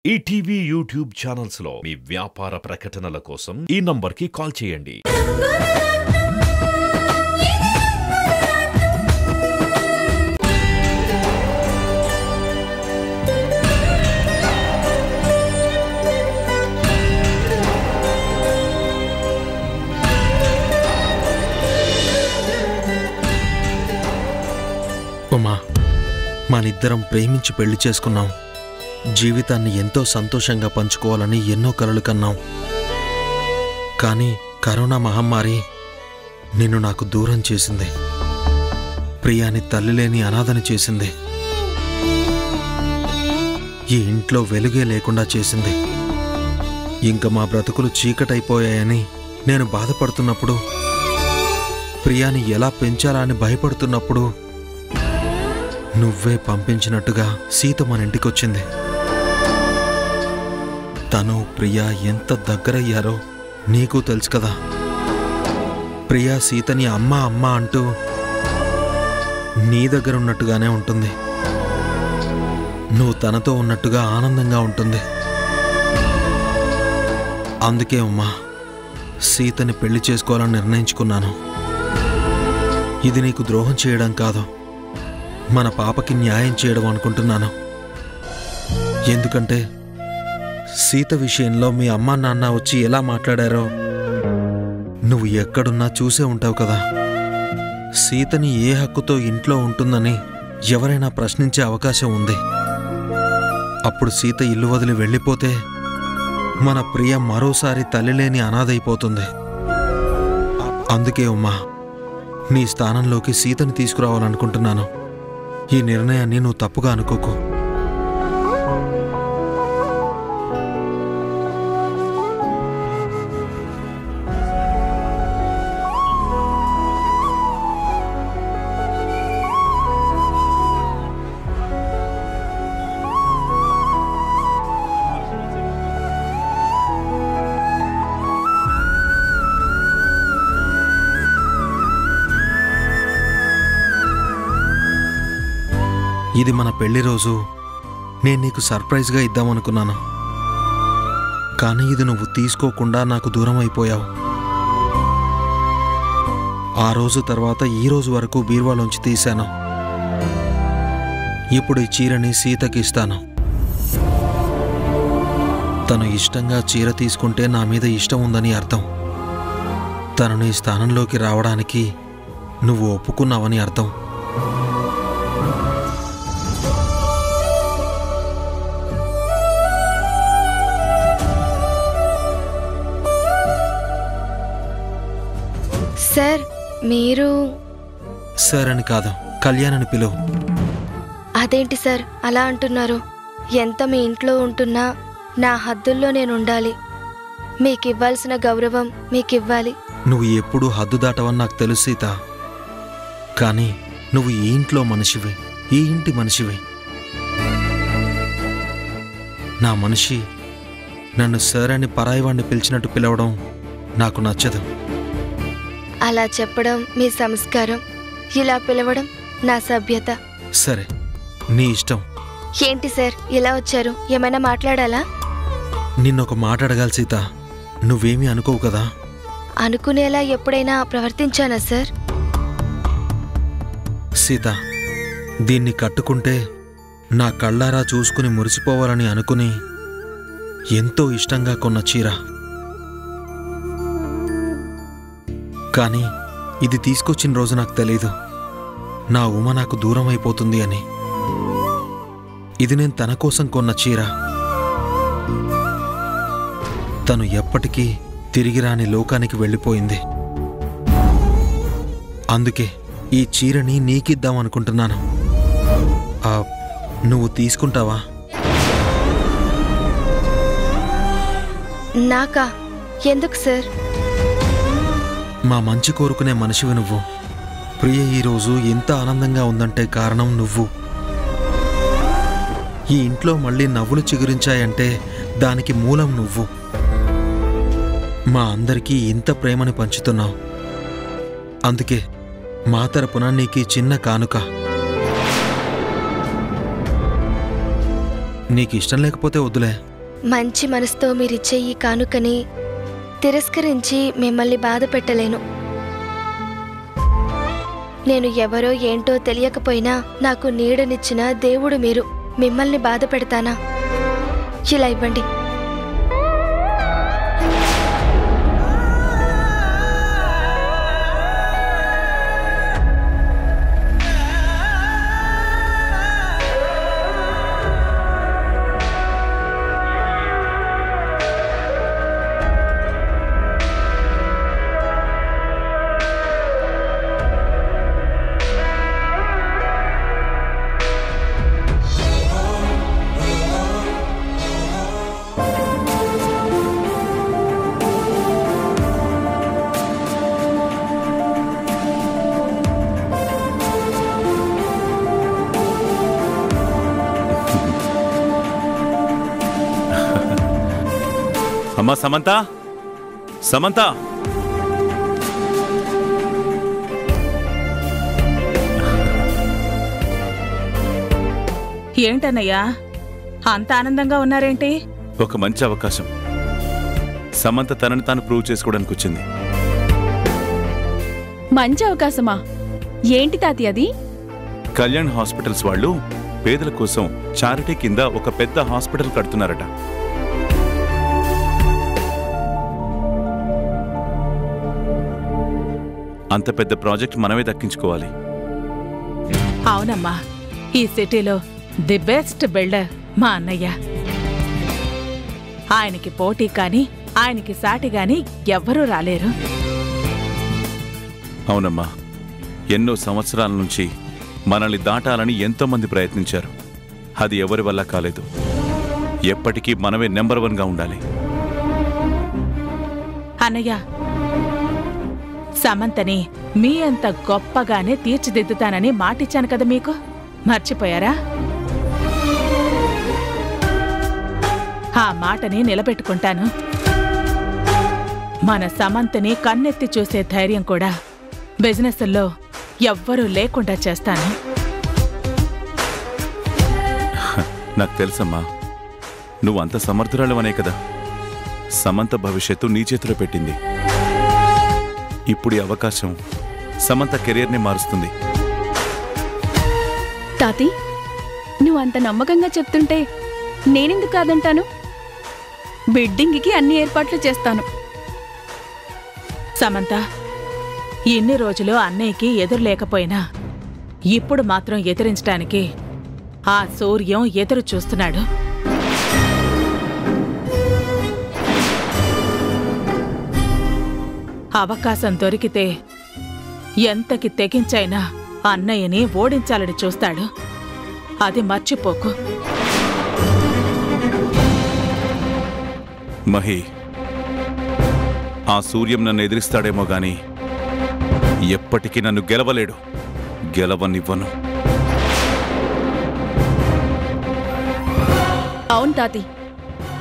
ETV YouTube channels లో మీ వ్యాపార ప్రకటనల కోసం ఈ నంబర్కి కాల్ చేయండి. ఉమా, మనిద్దరం ప్రేమించి పెళ్లి చేసుకున్నాం. జీవితాన్ని ఎంతో సంతోషంగా పంచుకోవాలని ఎన్నో కలలు కన్నాం. కానీ కరోనా మహమ్మారి నిన్ను నాకు దూరం చేసింది. ప్రియాని తల్లిలేని అనాథని చేసింది. ఈ ఇంట్లో వెలుగే లేకుండా చేసింది. ఇంక మా బ్రతుకులు చీకటైపోయాయని నేను బాధపడుతున్నప్పుడు, ప్రియాని ఎలా పెంచాలా అని భయపడుతున్నప్పుడు నువ్వే పంపించినట్టుగా సీత మన ఇంటికొచ్చింది. తను ప్రియా ఎంత దగ్గరయ్యారో నీకు తెలుసు కదా. ప్రియా సీతని అమ్మా అమ్మా అంటూ నీ దగ్గర ఉన్నట్టుగానే ఉంటుంది. నువ్వు తనతో ఉన్నట్టుగా ఆనందంగా ఉంటుంది. అందుకే అమ్మా, సీతని పెళ్లి చేసుకోవాలని నిర్ణయించుకున్నాను. ఇది నీకు ద్రోహం చేయడం కాదు, మన పాపకి న్యాయం చేయడం అనుకుంటున్నాను. ఎందుకంటే సీత విషయంలో మీ అమ్మా నాన్న వచ్చి ఎలా మాట్లాడారో నువ్వు ఎక్కడున్నా చూసే ఉంటావు కదా. సీతని ఏ హక్కుతో ఇంట్లో ఉంటుందని ఎవరైనా ప్రశ్నించే అవకాశం ఉంది. అప్పుడు సీత ఇల్లు వదిలి వెళ్ళిపోతే మన ప్రియ మరోసారి తల్లిలేని అనాథైపోతుంది. అందుకే ఉమ్మా, నీ స్థానంలోకి సీతని తీసుకురావాలనుకుంటున్నాను. ఈ నిర్ణయాన్ని నువ్వు తప్పుగా అనుకోకు. ఇది మన పెళ్లి రోజు. నేను నీకు సర్ప్రైజ్గా ఇద్దామనుకున్నాను. కానీ ఇది నువ్వు తీసుకోకుండా నాకు దూరం అయిపోయావు. ఆ రోజు తర్వాత ఈ రోజు వరకు బీరువాలోంచి తీశాను. ఇప్పుడు ఈ చీరని సీతకి ఇస్తాను. తను ఇష్టంగా చీర తీసుకుంటే నా మీద ఇష్టం ఉందని అర్థం. తను నీ స్థానంలోకి రావడానికి నువ్వు ఒప్పుకున్నావని అర్థం. సార్, మీరు సార్ అని కాదు, కళ్యాణ్ అని పిలువు. అదేంటి సార్ అలా అంటున్నారు? ఎంత మీ ఇంట్లో ఉంటున్నా నా హద్దుల్లో నేను ఉండాలి. మీకివ్వాల్సిన గౌరవం మీకివ్వాలి. నువ్వు ఎప్పుడూ హద్దు దాటవని నాకు తెలుసు సీత. కానీ నువ్వు ఈ ఇంట్లో మనిషివి, ఈ ఇంటి మనిషివి. నా మనిషి నన్ను సార్ అని పరాయివాణ్ణి పిలిచినట్టు పిలవడం నాకు నచ్చదు. అలా చెప్పడం మీ సంస్కారం, ఇలా పిలవడం నా సభ్యత. సరే, నీ ఇష్టం. ఏంటి సార్ ఇలా వచ్చారు? ఏమైనా మాట్లాడాలా? నిన్నొక మాట అడగాలి సీత. నువ్వేమీ అనుకోవు కదా? అనుకునేలా ఎప్పుడైనా ప్రవర్తించానా సార్? సీత, దీన్ని కట్టుకుంటే నా కళ్ళారా చూసుకుని మురిసిపోవాలని అనుకుని ఎంతో ఇష్టంగా కొన్న చీర. కానీ ఇది తీసుకొచ్చిన రోజు నాకు తెలీదు నా ఉమ నాకు దూరం అయిపోతుంది అని. ఇది నేను తన కోసం కొన్న చీర. తను ఎప్పటికీ తిరిగి రాని లోకానికి వెళ్ళిపోయింది. అందుకే ఈ చీరని నీకిద్దామనుకుంటున్నాను. నువ్వు తీసుకుంటావా? నాకా? ఎందుకు సార్? మా మంచి కోరుకునే మనిషివి నువ్వు. ప్రియ ఈరోజు ఎంత ఆనందంగా ఉందంటే కారణం నువ్వు. ఈ ఇంట్లో మళ్ళీ నవ్వులు చిగురించాయంటే దానికి మూలం నువ్వు. మా అందరికీ ఇంత ప్రేమని పంచుతున్నావు. అందుకే మా తరపున నీకీ చిన్న కానుక. నీకు ఇష్టం లేకపోతే వద్దులే. మంచి మనసుతో మీరిచ్చే ఈ కానుకని తిరస్కరించి మిమ్మల్ని బాధ పెట్టలేను. నేను ఎవరో ఏంటో తెలియకపోయినా నాకు నీడనిచ్చిన దేవుడు మీరు. మిమ్మల్ని బాధ పెడతానా? ఇలా ఇవ్వండి. అమ్మా సమంత, సమంత, ఏంటన్నయ్యా అంత ఆనందంగా ఉన్నారేంటి? ఒక మంచి అవకాశం. సమంత తనని తాను ప్రూవ్ చేసుకోవడానికి వచ్చింది. మంచి అవకాశమా? ఏంటి తాతి అది? కళ్యాణ్ హాస్పిటల్స్ వాళ్ళు పేదల కోసం చారిటీ కింద ఒక పెద్ద హాస్పిటల్ కడుతున్నారట. అంత పెద్ద ప్రాజెక్ట్ మనమే దక్కించుకోవాలి. అవునమ్మా, ఈ సిటీలో ది బెస్ట్ బిల్డర్ మా అన్నయ్య. ఆయనకి పోటీ కానీ ఆయనకి సాటి గాని ఎవ్వరూ రాలేరు. అవునమ్మా, ఎన్నో సంవత్సరాల నుంచి మనల్ని దాటాలని ఎంతోమంది ప్రయత్నించారు. అది ఎవరి వల్ల కాలేదు. ఎప్పటికీ మనమే నెంబర్ 1గా ఉండాలి. అన్నయ్య, సమంతని మీ అంత గొప్పగానే తీర్చిదిద్దుతానని మాటిచ్చాను కదా మీకు, మర్చిపోయారా? ఆ మాటని నిలబెట్టుకుంటాను. మన సమంతని కన్నెత్తి చూసే ధైర్యం కూడా బిజినెస్లో ఎవ్వరూ లేకుండా చేస్తాను. నాకు తెలుసమ్మా, నువ్వంత సమర్థురాలవనే కదా సమంత భవిష్యత్తు నీ చేతిలో పెట్టింది. ఇప్పుడు ఈ అవకాశం సమంత కెరీర్ని మారుస్తుంది. తాతి, నువ్వు అంత నమ్మకంగా చెప్తుంటే నేనెందుకు కాదంటాను? బిడ్డింగ్కి అన్ని ఏర్పాట్లు చేస్తాను. సమంత, ఇన్ని రోజులు అన్నయ్యకి ఎదురు లేకపోయినా ఇప్పుడు మాత్రం ఎదిరించడానికి ఆ సూర్యం ఎదురు చూస్తున్నాడు. అవకాశం దొరికితే ఎంతకి తెగించైనా అన్నయ్యని ఓడించాలని చూస్తాడు. అది మర్చిపోకు. మహి, ఆ సూర్యం నన్ను ఎదిరిస్తాడేమో గాని ఎప్పటికీ నన్ను గెలవలేడు. గెలవనివ్వను. అవును తాతి,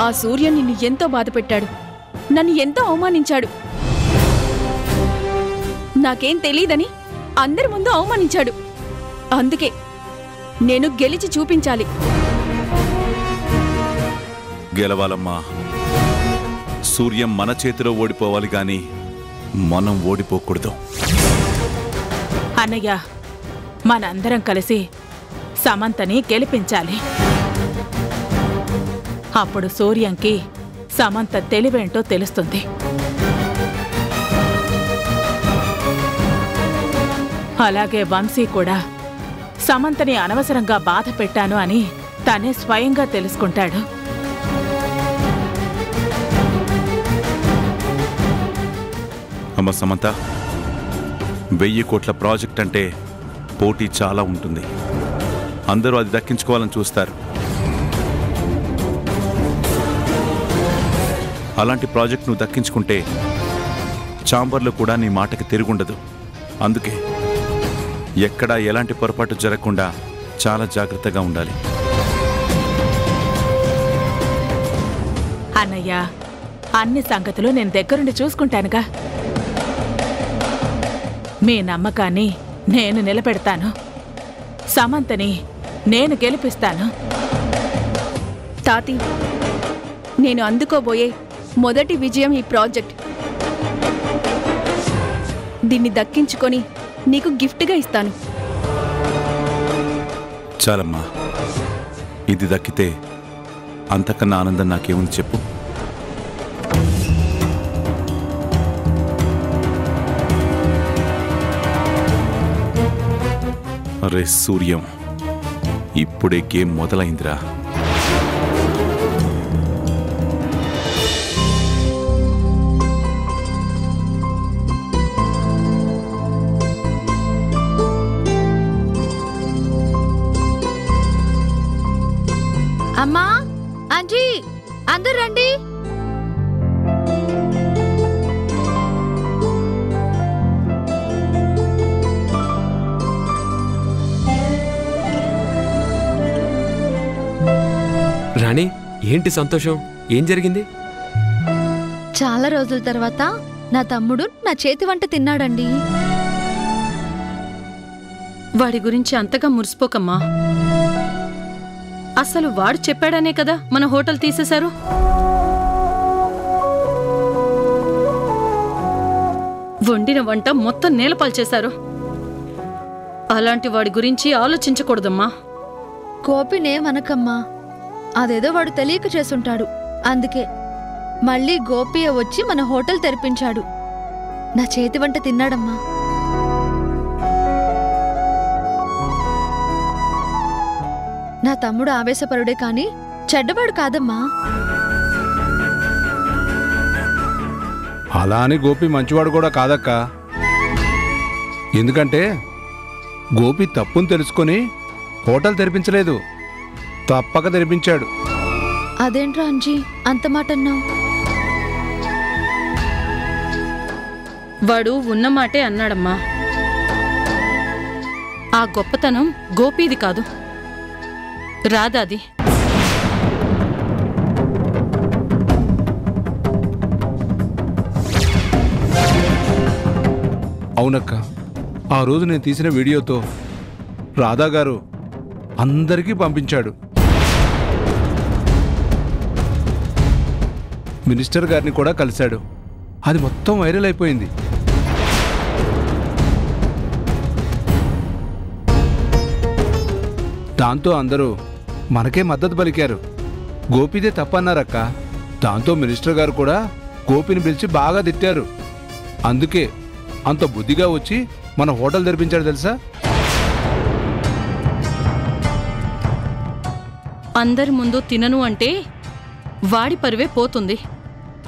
ఆ సూర్యం నిన్ను ఎంతో బాధపెట్టాడు, నన్ను ఎంతో అవమానించాడు. నాకేం తెలీదని అందరి ముందు అవమానించాడు. అందుకే నేను గెలిచి చూపించాలి. గెలవాలమ్మా. సూర్యం మన చేతిలో ఓడిపోవాలి గాని మనం ఓడిపోకూడదు. అన్నయ్య, మనందరం కలిసి సమంతని గెలిపించాలి. అప్పుడు సూర్యంకి సమంత తెలివేంటో తెలుస్తుంది. అలాగే వంశీ కూడా సమంతని అనవసరంగా బాధ పెట్టాను అని తనే స్వయంగా తెలుసుకుంటాడు. అమ్మ సమంత, 1000 కోట్ల ప్రాజెక్ట్ అంటే పోటీ చాలా ఉంటుంది. అందరూ అది దక్కించుకోవాలని చూస్తారు. అలాంటి ప్రాజెక్ట్ నువ్వు దక్కించుకుంటే ఛాంబర్లో కూడా నీ మాటకి తిరుగుండదు. అందుకే ఎక్కడా ఎలాంటి పొరపాటు జరగకుండా చాలా జాగ్రత్తగా ఉండాలి. అన్నయ్య, అన్ని సంగతులు నేను దగ్గరుండి చూసుకుంటానుగా. మీ నమ్మకాన్ని నేను నిలబెడతాను. సమంతని నేను గెలిపిస్తాను. తాతి, నేను అందుకోబోయే మొదటి విజయం ఈ ప్రాజెక్ట్. దీన్ని దక్కించుకొని నీకు గిఫ్ట్గా ఇస్తాను. చాలమ్మా, ఇది దక్కితే అంతకన్నా ఆనందం నాకేముంది చెప్పు. అరే సూర్యం, ఇప్పుడే గేమ్ మొదలైందిరా. అమ్మా, ఆంటీ, అందరు రండి. రాణి, ఏంటి సంతోషం? ఏం జరిగింది? చాలా రోజుల తర్వాత నా తమ్ముడు నా చేతి వంట తిన్నాడండి. వాడి గురించి అంతగా మురిసిపోకమ్మా. అసలు వాడు చెప్పాడనే కదా మన హోటల్ తీసేశారు. వండిన వంట మొత్తం నేలపాలు చేశారు. అలాంటి వాడి గురించి ఆలోచించకూడదమ్మా. గోపినేమనకమ్మా, అదేదో వాడు తెలియక చేసుంటాడు. అందుకే మళ్ళీ గోపియ వచ్చి మన హోటల్ తెరిపించాడు. నా చేతి వంట తిన్నాడమ్మా. నా తమ్ముడు ఆవేశపరుడే కాని చెడ్డవాడు కాదమ్మా. అలా అని గోపి మంచివాడు కూడా కాదక్క. ఎందుకంటే గోపి తప్పును తెలుసుకొని హోటల్ తెరిపించలేదు, తప్పక తెరిపించాడు. అదేంట్రా అంజీ అంత మాట అన్నావు? వాడు ఉన్నమాటే అన్నాడమ్మా. ఆ గొప్పతనం గోపీది కాదు, రాధాది. అవునక్క, ఆ రోజు నేను తీసిన వీడియోతో రాధా గారు అందరికీ పంపించాడు. మినిస్టర్ గారిని కూడా కలిశాడు. అది మొత్తం వైరల్ అయిపోయింది. దాంతో అందరూ మనకే మద్దతు పలికారు. గోపిదే తప్పన్నారక్క. దాంతో మినిస్టర్ గారు కూడా గోపిని పిలిచి బాగా తిట్టారు. అందుకే అంత బుద్ధిగా వచ్చి మన హోటల్ తెరిపించాడు తెలుసా. అందరి ముందు తినను అంటే వాడి పరువే పోతుంది.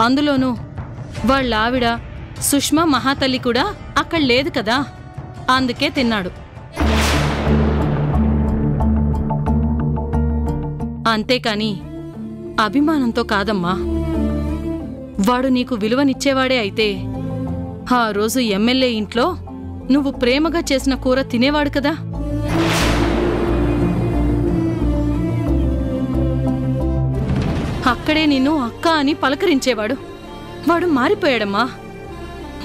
అందులోనూ వాళ్ళ ఆవిడ సుష్మా మహాతల్లి కూడా అక్కడ లేదు కదా, అందుకే తిన్నాడు. అంతేకాని అభిమానంతో కాదమ్మా. వాడు నీకు విలువనిచ్చేవాడే అయితే ఆ రోజు ఎమ్మెల్యే ఇంట్లో నువ్వు ప్రేమగా చేసిన కూర తినేవాడు కదా. అక్కడే నిన్ను అక్క అని పలకరించేవాడు. వాడు మారిపోయాడమ్మా.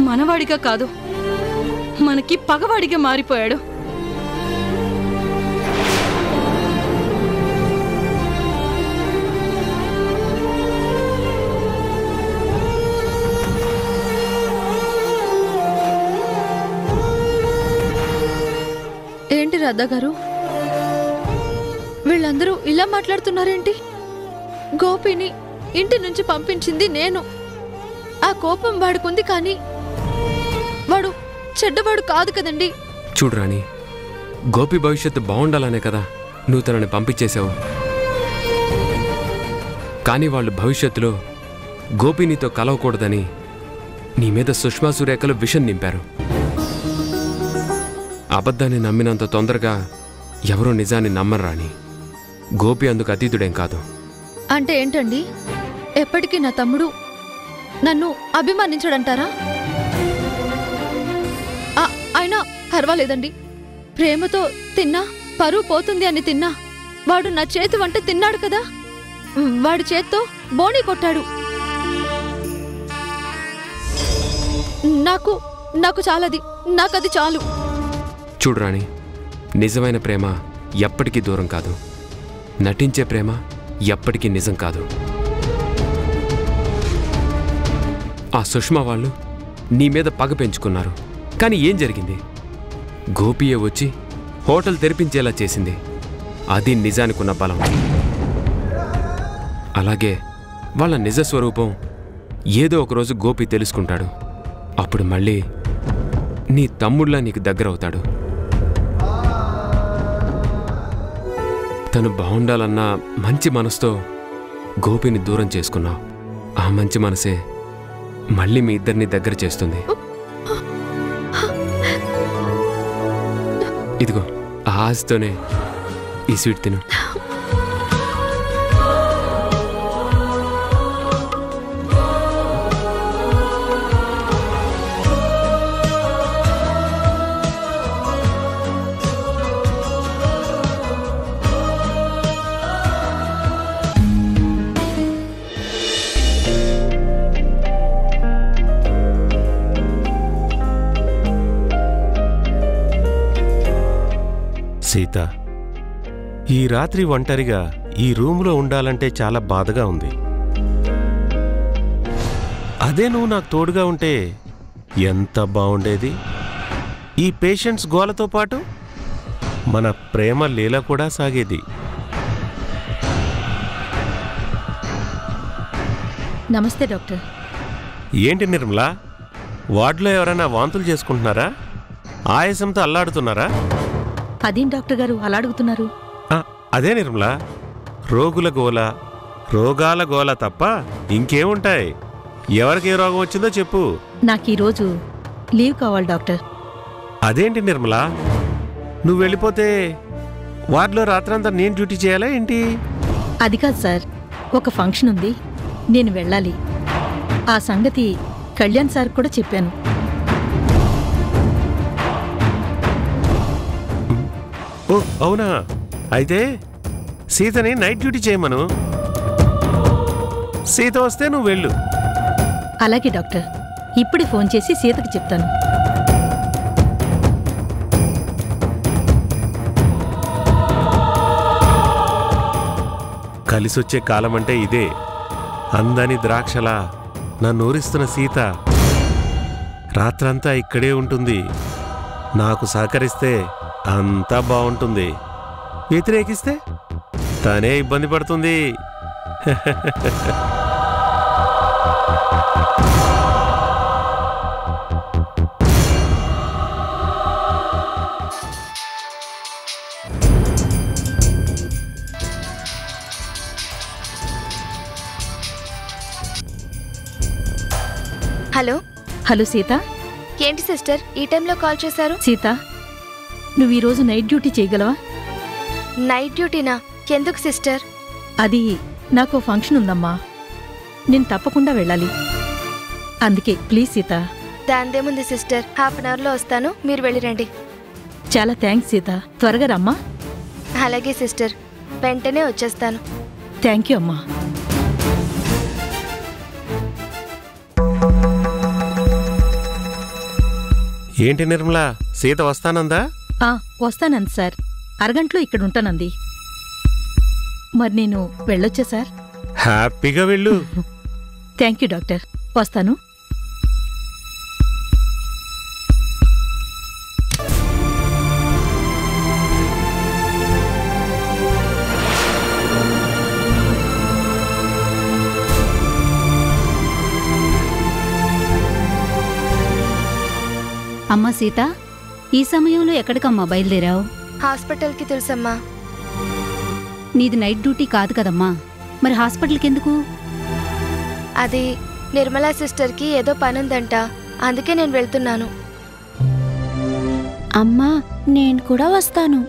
మనవాడిగా కాదు, మనకి పగవాడిగా మారిపోయాడు. ఏంటి రాధా గారు, వీళ్ళందరూ ఇలా మాట్లాడుతున్నారేంటి? గోపిని ఇంటి నుంచి పంపించింది నేను. ఆ కోపం వాడుకుంది, కానీ వాడు చెడ్డవాడు కాదు కదండి. చూడు రాణి, గోపి భవిష్యత్తు బాగుండాలనే కదా నువ్వు తనని పంపించేశావు. కానీ వాళ్ళు భవిష్యత్తులో గోపి నీతో కలవకూడదని నీ మీద సుష్మా సురేఖలు విషం నింపారు. అబద్ధాన్ని నమ్మినంత తొందరగా ఎవరూ నిజాన్ని నమ్మరు రాణి. గోపి అందుకు అతీతుడేం కాదు. అంటే ఏంటండి? ఎప్పటికీ నా తమ్ముడు నన్ను అభిమానించడంటారా? అయినా పర్వాలేదండి. ప్రేమతో తిన్నా, పరువు పోతుంది అని తిన్నా, వాడు నా చేతి వంట తిన్నాడు కదా. వాడి చేత్తో బోణీ కొట్టాడు. నాకు చాలది, నాకది చాలు. చూడు రాణి, నిజమైన ప్రేమ ఎప్పటికీ దూరం కాదు. నటించే ప్రేమ ఎప్పటికీ నిజం కాదు. ఆ సుష్మా వాళ్ళు నీ మీద పగ పెంచుకున్నారు. కానీ ఏం జరిగింది? గోపియే వచ్చి హోటల్ తెరిపించేలా చేసింది. అది నిజానికున్న బలం. అలాగే వాళ్ళ నిజ స్వరూపం ఏదో ఒకరోజు గోపి తెలుసుకుంటాడు. అప్పుడు మళ్ళీ నీ తమ్ముళ్ళ నీకు దగ్గరవుతాడు. తను బాగుండాలన్న మంచి మనసుతో గోపిని దూరం చేసుకున్నావు. ఆ మంచి మనసే మళ్ళీ మీ ఇద్దరిని దగ్గర చేస్తుంది. ఇదిగో ఆ ఆశతోనే ఈ స్వీట్ తిను. సీత, ఈ రాత్రి ఒంటరిగా ఈ రూములో ఉండాలంటే చాలా బాధగా ఉంది. అదే నువ్వు నాకు తోడుగా ఉంటే ఎంత బాగుండేది. ఈ పేషెంట్స్ గోలతో పాటు మన ప్రేమ లీల కూడా సాగేది. నమస్తే డాక్టర్. ఏంటి నిర్మలా, వార్డులో ఎవరైనా వాంతులు చేసుకుంటున్నారా? ఆయాసంతో అల్లాడుతున్నారా? అదేం డాక్టర్ గారు అలా అడుగుతున్నారు? అదే నిర్మలా, రోగుల గోల, రోగాల గోల తప్ప ఇంకేముంటాయి? ఎవరికి ఏ రోగం వచ్చిందో చెప్పు. నాకు ఈరోజు లీవ్ కావాలి డాక్టర్. అదేంటి నిర్మలా, నువ్వు వెళ్ళిపోతే వార్డులో రాత్రంతా నేను డ్యూటీ చేయాలా ఏంటి? అది కాదు సార్, ఒక ఫంక్షన్ ఉంది, నేను వెళ్ళాలి. ఆ సంగతి కళ్యాణ్ సార్ కూడా చెప్పాను. ఓ అవునా? అయితే సీతని నైట్ డ్యూటీ చేయమను. సీత వస్తే నువ్వు వెళ్ళు. అలాగే డాక్టర్, ఇప్పుడే ఫోన్ చేసి సీతకి చెప్తాను. కలిసొచ్చే కాలమంటే ఇదే. అందని ద్రాక్షలా నన్నూరిస్తున్న సీత రాత్రంతా ఇక్కడే ఉంటుంది. నాకు సహకరిస్తే అంతా బాగుంటుంది, వ్యతిరేకిస్తే తనే ఇబ్బంది పడుతుంది. Hello hello Sita. ఏంటి సిస్టర్ ఈ టైంలో కాల్ చేశారు? సీత, నువ్వు ఈరోజు నైట్ డ్యూటీ చేయగలవా? నైట్ డ్యూటీనా? ఎందుకు సిస్టర్? అది నాకు ఫంక్షన్ ఉందమ్మా, నేను తప్పకుండా వెళ్ళాలి. అందుకే ప్లీజ్ సీత. దాందేముంది సిస్టర్, హాఫ్ అన్ అవర్లో వస్తాను, మీరు వెళ్ళిరండి. చాలా థ్యాంక్స్ సీత, త్వరగా రమ్మా. అలాగే సిస్టర్, వెంటనే వచ్చేస్తాను. థ్యాంక్ యూ అమ్మా. ఏంటి నిర్మలా, సీత వస్తానందా? వస్తానంది సార్, అరగంటలో ఇక్కడ ఉంటానంది. మరి నేను వెళ్ళొచ్చా సార్? హ్యాపీగా వెళ్ళు. థ్యాంక్ యూ డాక్టర్, వస్తాను. అమ్మా సీత, ఈ సమయంలో ఎక్కడికమ్మా బయలుదేరావు? హాస్పిటల్కి తెలుసమ్మా. నీది నైట్ డ్యూటీ కాదు కదమ్మా, మరి హాస్పిటల్కి ఎందుకు? అది నిర్మలా సిస్టర్కి ఏదో పనుందంట, అందుకే నేను వెళ్తున్నాను. అమ్మా నేను కూడా వస్తాను.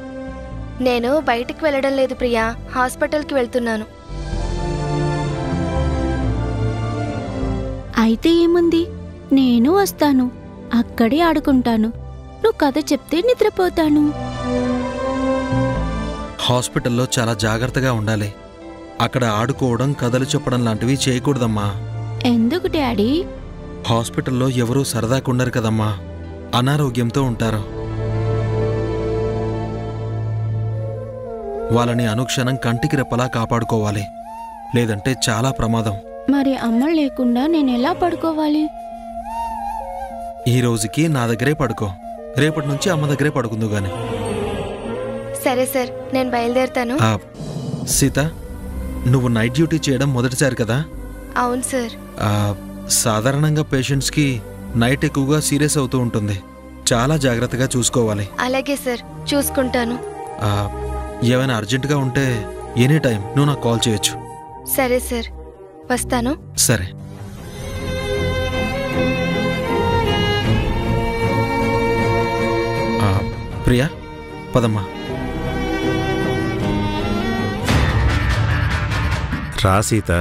నేను బయటికి వెళ్ళడం లేదు ప్రియా, హాస్పిటల్కి వెళ్తున్నాను. అయితే ఏముంది, నేను వస్తాను, అక్కడే ఆడుకుంటాను. నువ్వు కథ చెప్తే నిద్రపోతాను. హాస్పిటల్లో చాలా జాగ్రత్తగా ఉండాలి. అక్కడ ఆడుకోవడం, కథలు చెప్పడం లాంటివి చేయకూడదమ్మా. ఎందుకు డాడీ? హాస్పిటల్లో ఎవరూ సరదాకుండరు కదమ్మా, అనారోగ్యంతో ఉంటారు. వాళ్ళని అనుక్షణం కంటికి రెప్పలా కాపాడుకోవాలి, లేదంటే చాలా ప్రమాదం. మరి అమ్మ లేకుండా నేను ఎలా పడుకోవాలి? ఈ రోజుకి నా దగ్గరే పడుకో, రేపటి నుంచి అమ్మ దగ్గరే పడుకుందు గాని. సరే సార్, నేను బయలుదేరుతాను. సీత, నువ్వు నైట్ డ్యూటీ చేయడం మొదటిసారి కదా? అవును సార్. సాధారణంగా పేషెంట్స్కి నైట్ ఎక్కువగా సీరియస్ అవుతూ ఉంటుంది. చాలా జాగ్రత్తగా చూసుకోవాలి. అలాగే సార్, చూసుకుంటాను. ఏమైనా అర్జెంటుగా ఉంటే ఎనీ టైం నువ్వు నాకు కాల్ చేయొచ్చు. సరే సార్, వస్తాను. సరే. ప్రియా, పదమ్మా. రా సీత,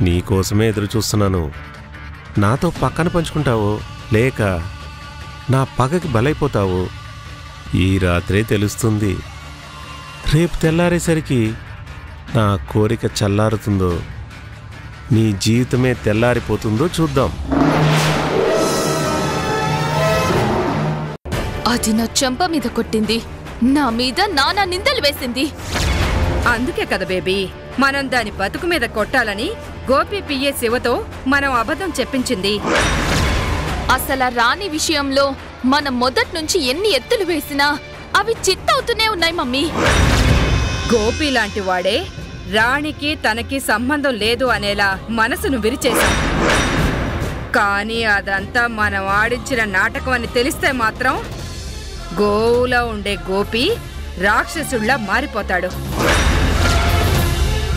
నీకోసమే ఎదురు చూస్తున్నాను. నాతో పక్కన పంచుకుంటావో లేక నా పగకి బలైపోతావో ఈ రాత్రే తెలుస్తుంది. రేపు తెల్లారేసరికి నా కోరిక చల్లారుతుందో నీ జీవితమే తెల్లారిపోతుందో చూద్దాం. అది నా చెంప మీద కొట్టింది, నా మీద నానా నిందలు వేసింది. అందుకే కదా బేబీ, మనం దాని బతుకు మీద కొట్టాలని గోపి పిఏ శివతో మనం అబద్ధం చెప్పించింది. అసలు రాణి విషయంలో మనం మొదటి నుంచి ఎన్ని ఎత్తులు వేసినా అవి చిత్తవుతూనే ఉన్నాయి మమ్మీ. గోపి లాంటి వాడే రాణికి తనకి సంబంధం లేదు అనేలా మనసును విరిచేశాం. కానీ అదంతా మనం ఆడించిన నాటకం అని తెలిస్తే మాత్రం గోవులా ఉండే గోపి రాక్షసుళ్లా మారిపోతాడు.